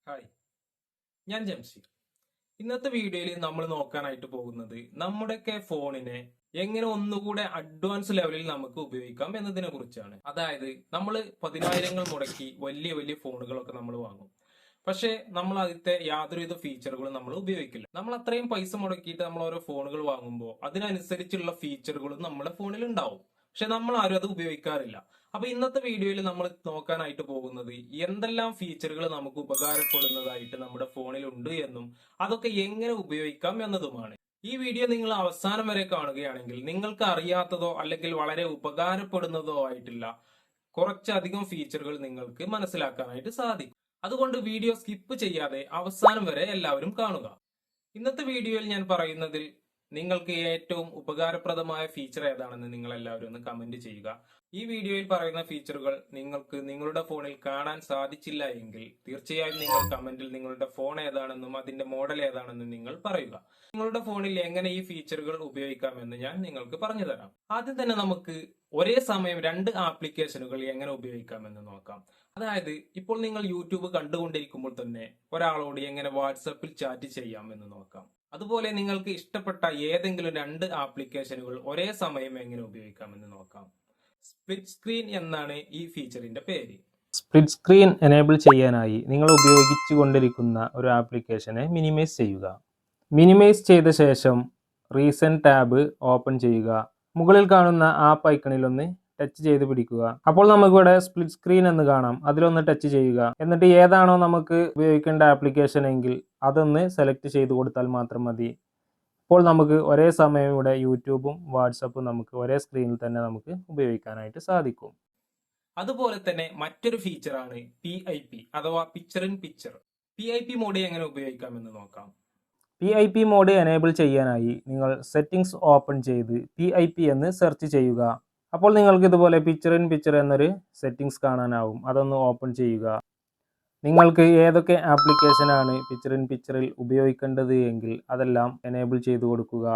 Hi, ഞാൻ ജംഷീർ. ഇന്നത്തെ വീഡിയോയിൽ നമ്മൾ നോക്കാനായിട്ട് പോകുന്നത് നമ്മുടെയൊക്കെ ഫോണിനെ എങ്ങനെ ഒന്നുകൂടെ അഡ്വാൻസ് ലെവലിൽ നമുക്ക് ഉപയോഗിക്കാം എന്നതിനെ കുറിച്ചാണ്. അതായത് നമ്മൾ പതിനായിരങ്ങൾ മുടക്കി വലിയ വലിയ ഫോണുകളൊക്കെ നമ്മൾ വാങ്ങും. പക്ഷേ നമ്മൾ അതിലത്തെ യാതൊരുവിധ ഫീച്ചറുകളും നമ്മൾ ഉപയോഗിക്കില്ല. നമ്മൾ അത്രയും പൈസ മുടക്കിയിട്ട് നമ്മൾ ഓരോ ഫോണുകൾ വാങ്ങുമ്പോൾ അതിനനുസരിച്ചുള്ള ഫീച്ചറുകളും നമ്മുടെ ഫോണിൽ ഉണ്ടാവും. പക്ഷെ നമ്മൾ ആരും അത് ഉപയോഗിക്കാറില്ല. അപ്പൊ ഇന്നത്തെ വീഡിയോയിൽ നമ്മൾ നോക്കാനായിട്ട് പോകുന്നത് എന്തെല്ലാം ഫീച്ചറുകൾ നമുക്ക് ഉപകാരപ്പെടുന്നതായിട്ട് നമ്മുടെ ഫോണിൽ ഉണ്ട് എന്നും അതൊക്കെ എങ്ങനെ ഉപയോഗിക്കാം എന്നതുമാണ്. ഈ വീഡിയോ നിങ്ങൾ അവസാനം വരെ കാണുകയാണെങ്കിൽ നിങ്ങൾക്ക് അറിയാത്തതോ അല്ലെങ്കിൽ വളരെ ഉപകാരപ്പെടുന്നതോ ആയിട്ടുള്ള കുറച്ചധികം ഫീച്ചറുകൾ നിങ്ങൾക്ക് മനസ്സിലാക്കാനായിട്ട് സാധിക്കും. അതുകൊണ്ട് വീഡിയോ സ്കിപ്പ് ചെയ്യാതെ അവസാനം വരെ എല്ലാവരും കാണുക. ഇന്നത്തെ വീഡിയോയിൽ ഞാൻ പറയുന്നതിൽ നിങ്ങൾക്ക് ഏറ്റവും ഉപകാരപ്രദമായ ഫീച്ചർ ഏതാണെന്ന് നിങ്ങൾ എല്ലാവരും ഒന്ന് കമന്റ് ചെയ്യുക. ഈ വീഡിയോയിൽ പറയുന്ന ഫീച്ചറുകൾ നിങ്ങൾക്ക് നിങ്ങളുടെ ഫോണിൽ കാണാൻ സാധിച്ചില്ല എങ്കിൽ തീർച്ചയായും നിങ്ങൾ കമന്റിൽ നിങ്ങളുടെ ഫോൺ ഏതാണെന്നും അതിന്റെ മോഡൽ ഏതാണെന്നും നിങ്ങൾ പറയുക. നിങ്ങളുടെ ഫോണിൽ എങ്ങനെ ഈ ഫീച്ചറുകൾ ഉപയോഗിക്കാമെന്ന് ഞാൻ നിങ്ങൾക്ക് പറഞ്ഞു തരാം. ആദ്യം തന്നെ നമുക്ക് ഒരേ സമയം രണ്ട് ആപ്ലിക്കേഷനുകൾ എങ്ങനെ ഉപയോഗിക്കാമെന്ന് നോക്കാം. അതായത് ഇപ്പോൾ നിങ്ങൾ യൂട്യൂബ് കണ്ടുകൊണ്ടിരിക്കുമ്പോൾ തന്നെ ഒരാളോട് എങ്ങനെ വാട്സപ്പിൽ ചാറ്റ് ചെയ്യാമെന്ന് നോക്കാം. അതുപോലെ നിങ്ങൾക്ക് ഇഷ്ടപ്പെട്ട ഏതെങ്കിലും രണ്ട് ആപ്ലിക്കേഷനുകൾ ഒരേ സമയം എങ്ങനെ ഉപയോഗിക്കാമെന്ന് നോക്കാം. സ്പ്ലിറ്റ് സ്ക്രീൻ എന്നാണ് ഈ ഫീച്ചറിന്റെ പേര്. സ്പ്ലിറ്റ് സ്ക്രീൻ എനേബിൾ ചെയ്യാനായി നിങ്ങൾ ഉപയോഗിച്ചു കൊണ്ടിരിക്കുന്ന ഒരു ആപ്ലിക്കേഷനെ മിനിമൈസ് ചെയ്യുക. മിനിമൈസ് ചെയ്ത ശേഷം റീസെന്റ് ടാബ് ഓപ്പൺ ചെയ്യുക. മുകളിൽ കാണുന്ന ആപ്പ് ഐക്കണിൽ ഒന്ന് ടച്ച് ചെയ്ത് പിടിക്കുക. അപ്പോൾ നമുക്കിവിടെ സ്പ്ലിറ്റ് സ്ക്രീൻ എന്ന് കാണാം. അതിലൊന്ന് ടച്ച് ചെയ്യുക. എന്നിട്ട് ഏതാണോ നമുക്ക് ഉപയോഗിക്കേണ്ട ആപ്ലിക്കേഷൻ എങ്കിൽ അതൊന്ന് സെലക്ട് ചെയ്ത് കൊടുത്താൽ മാത്രം മതി. ഇപ്പോൾ നമുക്ക് ഒരേ സമയം ഇവിടെ യൂട്യൂബും വാട്സപ്പും നമുക്ക് ഒരേ സ്ക്രീനിൽ തന്നെ നമുക്ക് ഉപയോഗിക്കാനായിട്ട് സാധിക്കും. അതുപോലെ തന്നെ മറ്റൊരു ഫീച്ചറാണ് PIP അഥവാ picture in picture. PIP mode എങ്ങനെ ഉപയോഗിക്കാമെന്ന് നോക്കാം. PIP മോഡ് എനേബിൾ ചെയ്യാനായി നിങ്ങൾ സെറ്റിംഗ്സ് ഓപ്പൺ ചെയ്ത് PIP എന്ന് സെർച്ച് ചെയ്യുക. അപ്പോൾ നിങ്ങൾക്ക് ഇതുപോലെ പിക്ചർ ഇൻ പിക്ചർ എന്നൊരു സെറ്റിംഗ്സ് കാണാനാവും. അതൊന്ന് ഓപ്പൺ ചെയ്യുക. നിങ്ങൾക്ക് ഏതൊക്കെ ആപ്ലിക്കേഷനാണ് പിക്ചർ ഇൻ പിക്ചറിൽ ഉപയോഗിക്കേണ്ടത് എങ്കിൽ അതെല്ലാം എനേബിൾ ചെയ്ത് കൊടുക്കുക.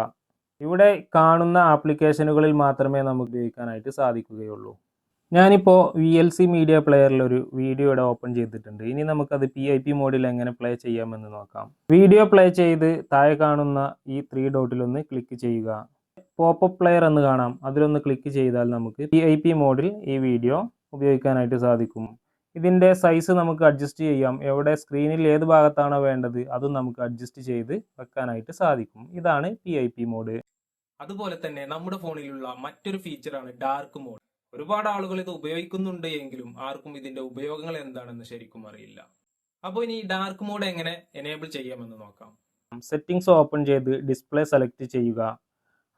ഇവിടെ കാണുന്ന ആപ്ലിക്കേഷനുകളിൽ മാത്രമേ നമുക്ക് ഉപയോഗിക്കാനായിട്ട് സാധിക്കുകയുള്ളൂ. ഞാനിപ്പോൾ VLC മീഡിയ പ്ലെയറിൽ ഒരു വീഡിയോ ഇവിടെ ഓപ്പൺ ചെയ്തിട്ടുണ്ട്. ഇനി നമുക്കത് PIP മോഡിൽ എങ്ങനെ പ്ലേ ചെയ്യാമെന്ന് നോക്കാം. വീഡിയോ പ്ലേ ചെയ്ത് താഴെ കാണുന്ന ഈ 3 ഡോട്ടിലൊന്ന് ക്ലിക്ക് ചെയ്യുക. പോപ്പപ്പ് പ്ലെയർ എന്ന് കാണാം. അതിലൊന്ന് ക്ലിക്ക് ചെയ്താൽ നമുക്ക് PIP മോഡിൽ ഈ വീഡിയോ ഉപയോഗിക്കാനായിട്ട് സാധിക്കും. ഇതിൻ്റെ സൈസ് നമുക്ക് അഡ്ജസ്റ്റ് ചെയ്യാം. എവിടെ സ്ക്രീനിൽ ഏത് ഭാഗത്താണോ വേണ്ടത് അതും നമുക്ക് അഡ്ജസ്റ്റ് ചെയ്ത് വെക്കാനായിട്ട് സാധിക്കും. ഇതാണ് PIP മോഡ്. അതുപോലെ തന്നെ നമ്മുടെ ഫോണിലുള്ള മറ്റൊരു ഫീച്ചറാണ് ഡാർക്ക് മോഡ്. ഒരുപാട് ആളുകൾ ഇത് ഉപയോഗിക്കുന്നുണ്ട് എങ്കിലും ആർക്കും ഇതിന്റെ ഉപയോഗങ്ങൾ എന്താണെന്ന് ശരിക്കും അറിയില്ല. അപ്പോൾ ഇനി ഡാർക്ക് മോഡ് എങ്ങനെ എനേബിൾ ചെയ്യാമെന്ന് നോക്കാം. സെറ്റിംഗ്സ് ഓപ്പൺ ചെയ്ത് ഡിസ്പ്ലേ സെലക്ട് ചെയ്യുക.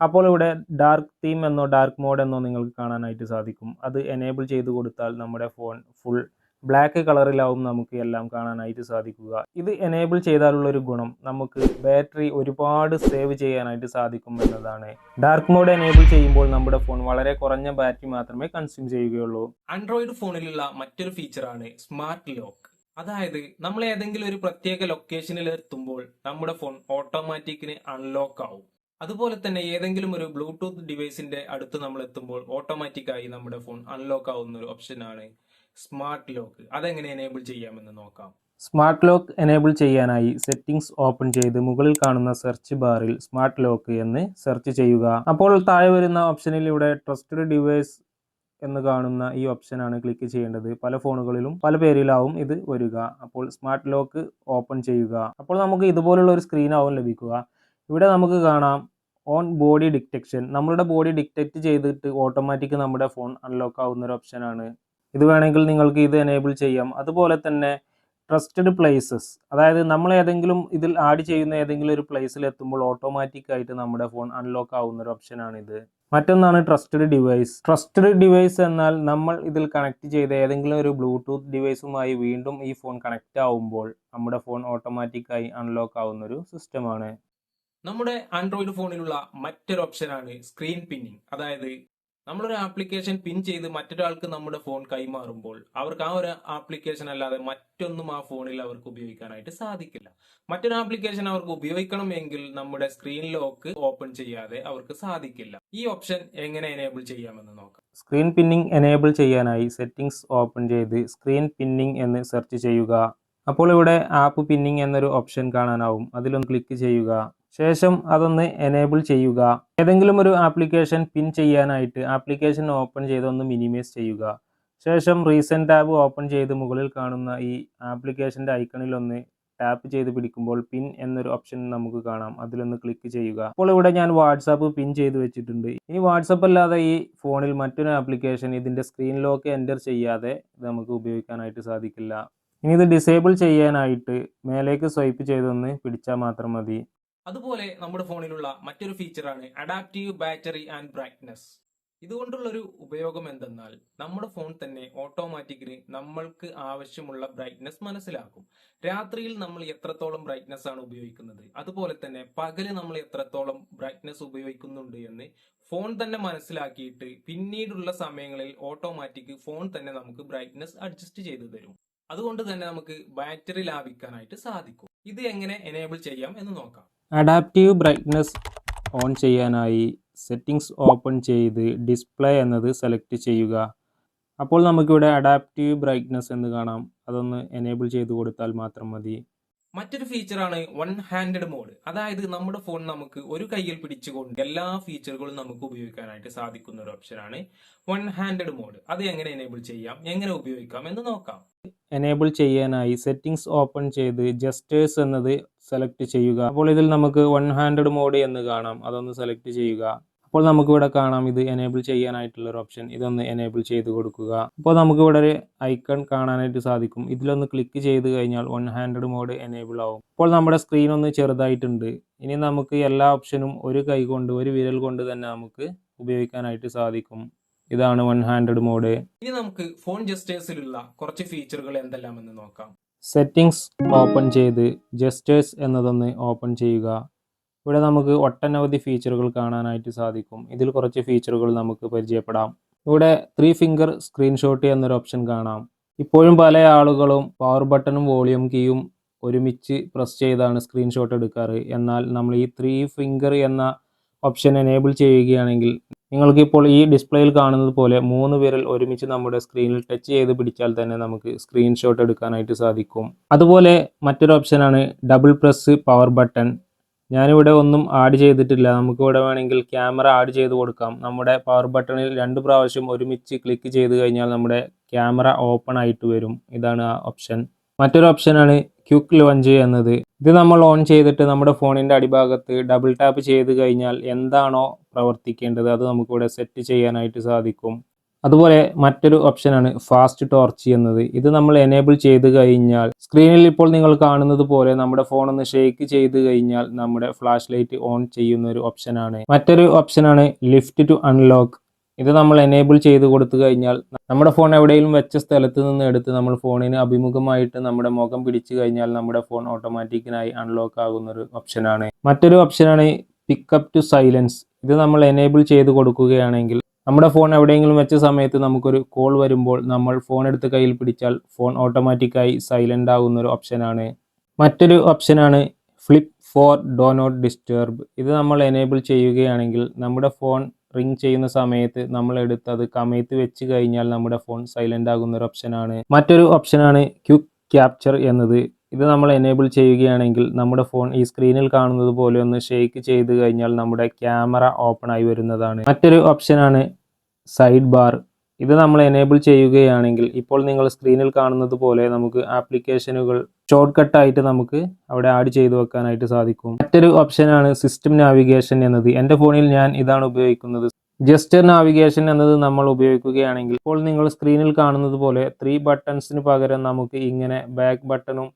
അപ്പോൾ ഇവിടെ ഡാർക്ക് തീം എന്നോ ഡാർക്ക് മോഡ് എന്നോ നിങ്ങൾക്ക് കാണാനായിട്ട് സാധിക്കും. അത് എനേബിൾ ചെയ്ത് കൊടുത്താൽ നമ്മുടെ ഫോൺ ഫുൾ ബ്ലാക്ക് കളറിലാവും നമുക്ക് എല്ലാം കാണാനായിട്ട് സാധിക്കുക. ഇത് എനേബിൾ ചെയ്താലുള്ളൊരു ഗുണം നമുക്ക് ബാറ്ററി ഒരുപാട് സേവ് ചെയ്യാനായിട്ട് സാധിക്കും എന്നതാണ്. ഡാർക്ക് മോഡ് എനേബിൾ ചെയ്യുമ്പോൾ നമ്മുടെ ഫോൺ വളരെ കുറഞ്ഞ ബാറ്ററി മാത്രമേ കൺസ്യൂം ചെയ്യുകയുള്ളൂ. ആൻഡ്രോയിഡ് ഫോണിലുള്ള മറ്റൊരു ഫീച്ചറാണ് സ്മാർട്ട് ലോക്ക്. അതായത് നമ്മൾ ഏതെങ്കിലും ഒരു പ്രത്യേക ലൊക്കേഷനിൽ എത്തുമ്പോൾ നമ്മുടെ ഫോൺ ഓട്ടോമാറ്റിക്കിന് അൺലോക്ക് ആവും. അതുപോലെ തന്നെ ഏതെങ്കിലും ഒരു ബ്ലൂടൂത്ത് ഡിവൈസിന്റെ അടുത്ത് നമ്മൾ എത്തുമ്പോൾ ഓട്ടോമാറ്റിക്കായി നമ്മുടെ ഫോൺ അൺലോക്ക് ആവുന്ന ഒരു ഓപ്ഷനാണ് സ്മാർട്ട് ലോക്ക്. അതെങ്ങനെ എനേബിൾ ചെയ്യാമെന്ന് നോക്കാം. സ്മാർട്ട് ലോക്ക് എനേബിൾ ചെയ്യാനായി സെറ്റിംഗ്സ് ഓപ്പൺ ചെയ്ത് മുകളിൽ കാണുന്ന സെർച്ച് ബാറിൽ സ്മാർട്ട് ലോക്ക് എന്ന് സെർച്ച് ചെയ്യുക. അപ്പോൾ താഴെ വരുന്ന ഓപ്ഷനിൽ ഇവിടെ ട്രസ്റ്റഡ് ഡിവൈസ് എന്ന് കാണുന്ന ഈ ഓപ്ഷനാണ് ക്ലിക്ക് ചെയ്യേണ്ടത്. പല ഫോണുകളിലും പല പേരിലാവും ഇത് വരിക. അപ്പോൾ സ്മാർട്ട് ലോക്ക് ഓപ്പൺ ചെയ്യുക. അപ്പോൾ നമുക്ക് ഇതുപോലുള്ള ഒരു സ്ക്രീൻ ആവും ലഭിക്കുക. ഇവിടെ നമുക്ക് കാണാം ഓൺ ബോഡി ഡിറ്റക്ഷൻ. നമ്മളുടെ ബോഡി ഡിറ്റക്റ്റ് ചെയ്തിട്ട് ഓട്ടോമാറ്റിക് നമ്മുടെ ഫോൺ അൺലോക്ക് ആവുന്ന ഒരു ഓപ്ഷനാണ്. ഇത് വേണമെങ്കിൽ നിങ്ങൾക്ക് ഇത് എനേബിൾ ചെയ്യാം. അതുപോലെ തന്നെ ട്രസ്റ്റഡ് പ്ലേസസ്, അതായത് നമ്മൾ ഏതെങ്കിലും ഇതിൽ ആഡ് ചെയ്യുന്ന ഏതെങ്കിലും ഒരു പ്ലേസിൽ എത്തുമ്പോൾ ഓട്ടോമാറ്റിക്കായിട്ട് നമ്മുടെ ഫോൺ അൺലോക്ക് ആവുന്ന ഒരു ഓപ്ഷനാണിത്. മറ്റൊന്നാണ് ട്രസ്റ്റഡ് ഡിവൈസ്. ട്രസ്റ്റഡ് ഡിവൈസ് എന്നാൽ നമ്മൾ ഇതിൽ കണക്ട് ചെയ്ത ഏതെങ്കിലും ഒരു ബ്ലൂടൂത്ത് ഡിവൈസുമായി വീണ്ടും ഈ ഫോൺ കണക്റ്റ് ആവുമ്പോൾ നമ്മുടെ ഫോൺ ഓട്ടോമാറ്റിക്കായി അൺലോക്ക് ആവുന്ന ഒരു സിസ്റ്റമാണ്. നമ്മുടെ ആൻഡ്രോയിഡ് ഫോണിലുള്ള മറ്റൊരു ഓപ്ഷനാണ് സ്ക്രീൻ പിന്നിങ്. അതായത് നമ്മളൊരു ആപ്ലിക്കേഷൻ പിൻ ചെയ്ത് മറ്റൊരാൾക്ക് നമ്മുടെ ഫോൺ കൈമാറുമ്പോൾ അവർക്ക് ആ ഒരു ആപ്ലിക്കേഷൻ അല്ലാതെ മറ്റൊന്നും ആ ഫോണിൽ അവർക്ക് ഉപയോഗിക്കാനായിട്ട് സാധിക്കില്ല. മറ്റൊരു ആപ്ലിക്കേഷൻ അവർക്ക് ഉപയോഗിക്കണമെങ്കിൽ നമ്മുടെ സ്ക്രീൻ ലോക്ക് ഓപ്പൺ ചെയ്യാതെ അവർക്ക് സാധിക്കില്ല. ഈ ഓപ്ഷൻ എങ്ങനെ എനേബിൾ ചെയ്യാമെന്ന് നോക്കാം. സ്ക്രീൻ പിന്നിങ് എനേബിൾ ചെയ്യാനായി സെറ്റിംഗ്സ് ഓപ്പൺ ചെയ്ത് സ്ക്രീൻ പിന്നിങ് എന്ന് സെർച്ച് ചെയ്യുക. അപ്പോൾ ഇവിടെ ആപ്പ് പിന്നിങ് എന്നൊരു ഓപ്ഷൻ കാണാനാവും. അതിലൊന്ന് ക്ലിക്ക് ചെയ്യുക. ശേഷം അതൊന്ന് എനേബിൾ ചെയ്യുക. ഏതെങ്കിലും ഒരു ആപ്ലിക്കേഷൻ പിൻ ചെയ്യാനായിട്ട് ആപ്ലിക്കേഷൻ ഓപ്പൺ ചെയ്ത് ഒന്ന് മിനിമൈസ് ചെയ്യുക. ശേഷം റീസെൻറ്റ് ടാബ് ഓപ്പൺ ചെയ്ത് മുകളിൽ കാണുന്ന ഈ ആപ്ലിക്കേഷൻ്റെ ഐക്കണിൽ ഒന്ന് ടാപ്പ് ചെയ്ത് പിടിക്കുമ്പോൾ പിൻ എന്നൊരു ഓപ്ഷൻ നമുക്ക് കാണാം. അതിലൊന്ന് ക്ലിക്ക് ചെയ്യുക. അപ്പോൾ ഇവിടെ ഞാൻ വാട്സാപ്പ് പിൻ ചെയ്ത് വെച്ചിട്ടുണ്ട്. ഇനി വാട്സാപ്പ് അല്ലാതെ ഈ ഫോണിൽ മറ്റൊരു ആപ്ലിക്കേഷൻ ഇതിൻ്റെ സ്ക്രീൻ ലോക്ക് എൻ്റർ ചെയ്യാതെ ഇത് നമുക്ക് ഉപയോഗിക്കാനായിട്ട് സാധിക്കില്ല. ഇനി ഇത് ഡിസേബിൾ ചെയ്യാനായിട്ട് മേലേക്ക് സ്വൈപ്പ് ചെയ്തൊന്ന് പിടിച്ചാൽ മാത്രം മതി. അതുപോലെ നമ്മുടെ ഫോണിലുള്ള മറ്റൊരു ഫീച്ചറാണ് അഡാപ്റ്റീവ് ബാറ്ററി ആൻഡ് ബ്രൈറ്റ്നസ്. ഇതുകൊണ്ടുള്ളൊരു ഉപയോഗം എന്തെന്നാൽ നമ്മുടെ ഫോൺ തന്നെ ഓട്ടോമാറ്റിക്കലി നമ്മൾക്ക് ആവശ്യമുള്ള ബ്രൈറ്റ്നസ് മനസ്സിലാക്കും. രാത്രിയിൽ നമ്മൾ എത്രത്തോളം ബ്രൈറ്റ്നസ് ആണ് ഉപയോഗിക്കുന്നത്, അതുപോലെ തന്നെ പകല് നമ്മൾ എത്രത്തോളം ബ്രൈറ്റ്നസ് ഉപയോഗിക്കുന്നുണ്ട് എന്ന് ഫോൺ തന്നെ മനസ്സിലാക്കിയിട്ട് പിന്നീടുള്ള സമയങ്ങളിൽ ഓട്ടോമാറ്റിക് ഫോൺ തന്നെ നമുക്ക് ബ്രൈറ്റ്നസ് അഡ്ജസ്റ്റ് ചെയ്തു തരും. അതുകൊണ്ട് തന്നെ നമുക്ക് ബാറ്ററി ലാഭിക്കാനായിട്ട് സാധിക്കും. ഇത് എങ്ങനെ എനേബിൾ ചെയ്യാം എന്ന് നോക്കാം. അഡാപ്റ്റീവ് ബ്രൈറ്റ്നസ് ഓൺ ചെയ്യാനായി സെറ്റിംഗ്സ് ഓപ്പൺ ചെയ്ത് ഡിസ്പ്ലേ എന്നത് സെലക്ട് ചെയ്യുക. അപ്പോൾ നമുക്കിവിടെ അഡാപ്റ്റീവ് ബ്രൈറ്റ്നസ് എന്ന് കാണാം. അതൊന്ന് എനേബിൾ ചെയ്ത് കൊടുത്താൽ മാത്രം മതി. മറ്റൊരു ഫീച്ചറാണ് വൺ ഹാൻഡഡ് മോഡ്. അതായത് നമ്മുടെ ഫോൺ നമുക്ക് ഒരു കയ്യിൽ പിടിച്ചുകൊണ്ട് എല്ലാ ഫീച്ചറുകളും നമുക്ക് ഉപയോഗിക്കാനായിട്ട് സാധിക്കുന്ന ഒരു ഓപ്ഷനാണ് വൺ ഹാൻഡഡ് മോഡ്. അത് എങ്ങനെ എനേബിൾ ചെയ്യാം, എങ്ങനെ ഉപയോഗിക്കാം എന്ന് നോക്കാം. എനേബിൾ ചെയ്യാനായി സെറ്റിംഗ്സ് ഓപ്പൺ ചെയ്ത് ജസ്റ്റേഴ്സ് എന്നത് സെലക്ട് ചെയ്യുക. അപ്പോൾ ഇതിൽ നമുക്ക് വൺ ഹാൻഡഡ് മോഡ് എന്ന് കാണാം. അതൊന്ന് സെലക്ട് ചെയ്യുക. അപ്പോൾ നമുക്കിവിടെ കാണാം ഇത് എനേബിൾ ചെയ്യാനായിട്ടുള്ള ഒരു ഓപ്ഷൻ. ഇതൊന്ന് എനേബിൾ ചെയ്ത് കൊടുക്കുക. അപ്പോൾ നമുക്കിവിടെ ഒരു ഐക്കൺ കാണാനായിട്ട് സാധിക്കും. ഇതിലൊന്ന് ക്ലിക്ക് ചെയ്ത് കഴിഞ്ഞാൽ വൺ ഹാൻഡഡ് മോഡ് എനേബിൾ ആവും. അപ്പോൾ നമ്മുടെ സ്ക്രീൻ ഒന്ന് ചെറുതായിട്ടുണ്ട്. ഇനി നമുക്ക് എല്ലാ ഓപ്ഷനും ഒരു കൈ കൊണ്ട്, ഒരു വിരൽ കൊണ്ട് തന്നെ നമുക്ക് ഉപയോഗിക്കാനായിട്ട് സാധിക്കും. ഇതാണ് വൺ ഹാൻഡഡ് മോഡ്. ഇനി നമുക്ക് ഫോൺ ജസ്റ്റേഴ്സിലുള്ള കുറച്ച് ഫീച്ചറുകൾ എന്തെല്ലാമെന്ന് നോക്കാം. സെറ്റിംഗ്സ് ഓപ്പൺ ചെയ്ത് ജസ്റ്റേഴ്സ് എന്നതൊന്ന് ഓപ്പൺ ചെയ്യുക. ഇവിടെ നമുക്ക് ഒട്ടനവധി ഫീച്ചറുകൾ കാണാനായിട്ട് സാധിക്കും. ഇതിൽ കുറച്ച് ഫീച്ചറുകൾ നമുക്ക് പരിചയപ്പെടാം. ഇവിടെ 3 ഫിംഗർ സ്ക്രീൻഷോട്ട് എന്നൊരു ഓപ്ഷൻ കാണാം. ഇപ്പോഴും പല ആളുകളും പവർ ബട്ടണും വോളിയം കീയും ഒരുമിച്ച് പ്രസ് ചെയ്താണ് സ്ക്രീൻഷോട്ട് എടുക്കാറ്. എന്നാൽ നമ്മൾ ഈ 3 ഫിംഗർ എന്ന ഓപ്ഷൻ എനേബിൾ ചെയ്യുകയാണെങ്കിൽ നിങ്ങൾക്കിപ്പോൾ ഈ ഡിസ്പ്ലേയിൽ കാണുന്നത് പോലെ 3 വിരൽ ഒരുമിച്ച് നമ്മുടെ സ്ക്രീനിൽ ടച്ച് ചെയ്ത് പിടിച്ചാൽ തന്നെ നമുക്ക് സ്ക്രീൻഷോട്ട് എടുക്കാനായിട്ട് സാധിക്കും. അതുപോലെ മറ്റൊരു ഓപ്ഷനാണ് ഡബിൾ പ്രസ് പവർ ബട്ടൺ. ഞാനിവിടെ ഒന്നും ആഡ് ചെയ്തിട്ടില്ല. നമുക്കിവിടെ വേണമെങ്കിൽ ക്യാമറ ആഡ് ചെയ്ത് കൊടുക്കാം. നമ്മുടെ പവർ ബട്ടണിൽ 2 പ്രാവശ്യം ഒരുമിച്ച് ക്ലിക്ക് ചെയ്ത് കഴിഞ്ഞാൽ നമ്മുടെ ക്യാമറ ഓപ്പൺ ആയിട്ട് വരും. ഇതാണ് ആ ഓപ്ഷൻ. മറ്റൊരു ഓപ്ഷനാണ് ക്വിക്ക് ലോഞ്ച് എന്നത്. ഇത് നമ്മൾ ഓൺ ചെയ്തിട്ട് നമ്മുടെ ഫോണിൻ്റെ അടിഭാഗത്ത് ഡബിൾ ടാപ്പ് ചെയ്ത് കഴിഞ്ഞാൽ എന്താണോ പ്രവർത്തിക്കേണ്ടത് അത് നമുക്കിവിടെ സെറ്റ് ചെയ്യാനായിട്ട് സാധിക്കും. അതുപോലെ മറ്റൊരു ഓപ്ഷനാണ് ഫാസ്റ്റ് ടോർച്ച് എന്നത്. ഇത് നമ്മൾ എനേബിൾ ചെയ്ത് കഴിഞ്ഞാൽ സ്ക്രീനിൽ ഇപ്പോൾ നിങ്ങൾ കാണുന്നത് പോലെ നമ്മുടെ ഫോൺ ഒന്ന് ഷെയ്ക്ക് ചെയ്ത് കഴിഞ്ഞാൽ നമ്മുടെ ഫ്ലാഷ് ലൈറ്റ് ഓൺ ചെയ്യുന്ന ഒരു ഓപ്ഷനാണ്. മറ്റൊരു ഓപ്ഷനാണ് ലിഫ്റ്റ് ടു അൺലോക്ക്. ഇത് നമ്മൾ എനേബിൾ ചെയ്ത് കൊടുത്തു കഴിഞ്ഞാൽ നമ്മുടെ ഫോൺ എവിടെയെങ്കിലും വെച്ച സ്ഥലത്ത് നിന്ന് എടുത്ത് നമ്മൾ ഫോണിന് അഭിമുഖമായിട്ട് നമ്മുടെ മുഖം പിടിച്ചു കഴിഞ്ഞാൽ നമ്മുടെ ഫോൺ ഓട്ടോമാറ്റിക്കിനായി അൺലോക്ക് ആകുന്ന ഒരു ഓപ്ഷനാണ്. മറ്റൊരു ഓപ്ഷനാണ് പിക്കപ്പ് ടു സൈലൻസ്. ഇത് നമ്മൾ എനേബിൾ ചെയ്ത് കൊടുക്കുകയാണെങ്കിൽ നമ്മുടെ ഫോൺ എവിടെയെങ്കിലും വെച്ച സമയത്ത് നമുക്കൊരു കോൾ വരുമ്പോൾ നമ്മൾ ഫോൺ എടുത്ത് കയ്യിൽ പിടിച്ചാൽ ഫോൺ ഓട്ടോമാറ്റിക്കായി സൈലൻ്റ് ആകുന്ന ഒരു ഓപ്ഷനാണ്. മറ്റൊരു ഓപ്ഷനാണ് flip for do not disturb. ഇത് നമ്മൾ എനേബിൾ ചെയ്യുകയാണെങ്കിൽ നമ്മുടെ ഫോൺ റിംഗ് ചെയ്യുന്ന സമയത്ത് നമ്മൾ എടുത്ത് അത് കമഴ്ത്തി വെച്ച് കഴിഞ്ഞാൽ നമ്മുടെ ഫോൺ സൈലൻ്റ് ആകുന്ന ഒരു ഓപ്ഷനാണ്. മറ്റൊരു ഓപ്ഷനാണ് ക്വിക്ക് ക്യാപ്ചർ എന്നത്. ഇത് നമ്മൾ എനേബിൾ ചെയ്യുകയാണെങ്കിൽ നമ്മുടെ ഫോൺ ഈ സ്ക്രീനിൽ കാണുന്നത് പോലെ ഒന്ന് ഷെയ്ക്ക് ചെയ്ത് കഴിഞ്ഞാൽ നമ്മുടെ ക്യാമറ ഓപ്പൺ ആയി വരുന്നതാണ്. മറ്റൊരു ഓപ്ഷനാണ് സൈഡ് ബാർ. ഇത് നമ്മൾ എനേബിൾ ചെയ്യുകയാണെങ്കിൽ ഇപ്പോൾ നിങ്ങൾ സ്ക്രീനിൽ കാണുന്നത് പോലെ നമുക്ക് ആപ്ലിക്കേഷനുകൾ ഷോർട്ട് കട്ടായിട്ട് നമുക്ക് അവിടെ ആഡ് ചെയ്ത് വെക്കാനായിട്ട് സാധിക്കും. മറ്റൊരു ഓപ്ഷനാണ് സിസ്റ്റം നാവിഗേഷൻ എന്നത്. എൻ്റെ ഫോണിൽ ഞാൻ ഇതാണ് ഉപയോഗിക്കുന്നത്. ജസ്റ്റർ നാവിഗേഷൻ എന്നത് നമ്മൾ ഉപയോഗിക്കുകയാണെങ്കിൽ ഇപ്പോൾ നിങ്ങൾ സ്ക്രീനിൽ കാണുന്നത് പോലെ 3 ബട്ടൺസിന് പകരം നമുക്ക് ഇങ്ങനെ ബാക്ക് ബട്ടണും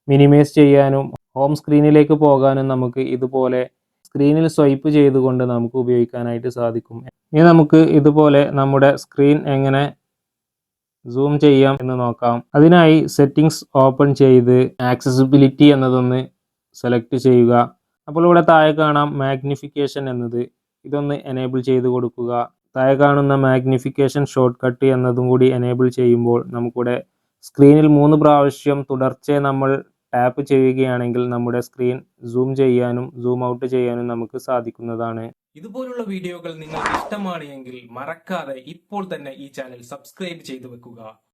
മിനിമൈസ് ചെയ്യാനും ഹോം സ്ക്രീനിലേക്ക് പോകാനും നമുക്ക് ഇതുപോലെ സ്ക്രീനിൽ സ്വൈപ്പ് ചെയ്തുകൊണ്ട് നമുക്ക് ഉപയോഗിക്കാനായിട്ട് സാധിക്കും. ഇനി നമുക്ക് ഇതുപോലെ നമ്മുടെ സ്ക്രീൻ എങ്ങനെ സൂം ചെയ്യാം എന്ന് നോക്കാം. അതിനായി സെറ്റിംഗ്സ് ഓപ്പൺ ചെയ്ത് ആക്സസിബിലിറ്റി എന്നതൊന്ന് സെലക്ട് ചെയ്യുക. അപ്പോൾ ഇവിടെ താഴെ കാണാം മാഗ്നിഫിക്കേഷൻ എന്നത്. ഇതൊന്ന് എനേബിൾ ചെയ്ത് കൊടുക്കുക. താഴെ കാണുന്ന മാഗ്നിഫിക്കേഷൻ ഷോർട്ട് കട്ട് എന്നതും കൂടി എനേബിൾ ചെയ്യുമ്പോൾ നമുക്കിവിടെ സ്ക്രീനിൽ 3 പ്രാവശ്യം തുടർച്ചയായി നമ്മൾ ടാപ്പ് ചെയ്യുകയാണെങ്കിൽ നമ്മുടെ സ്ക്രീൻ സൂം ചെയ്യാനും സൂം ഔട്ട് ചെയ്യാനും നമുക്ക് സാധിക്കുന്നതാണ്. ഇതുപോലുള്ള വീഡിയോകൾ നിങ്ങൾക്ക് ഇഷ്ടമാണ് എങ്കിൽ മറക്കാതെ ഇപ്പോൾ തന്നെ ഈ ചാനൽ സബ്സ്ക്രൈബ് ചെയ്തു വെക്കുക.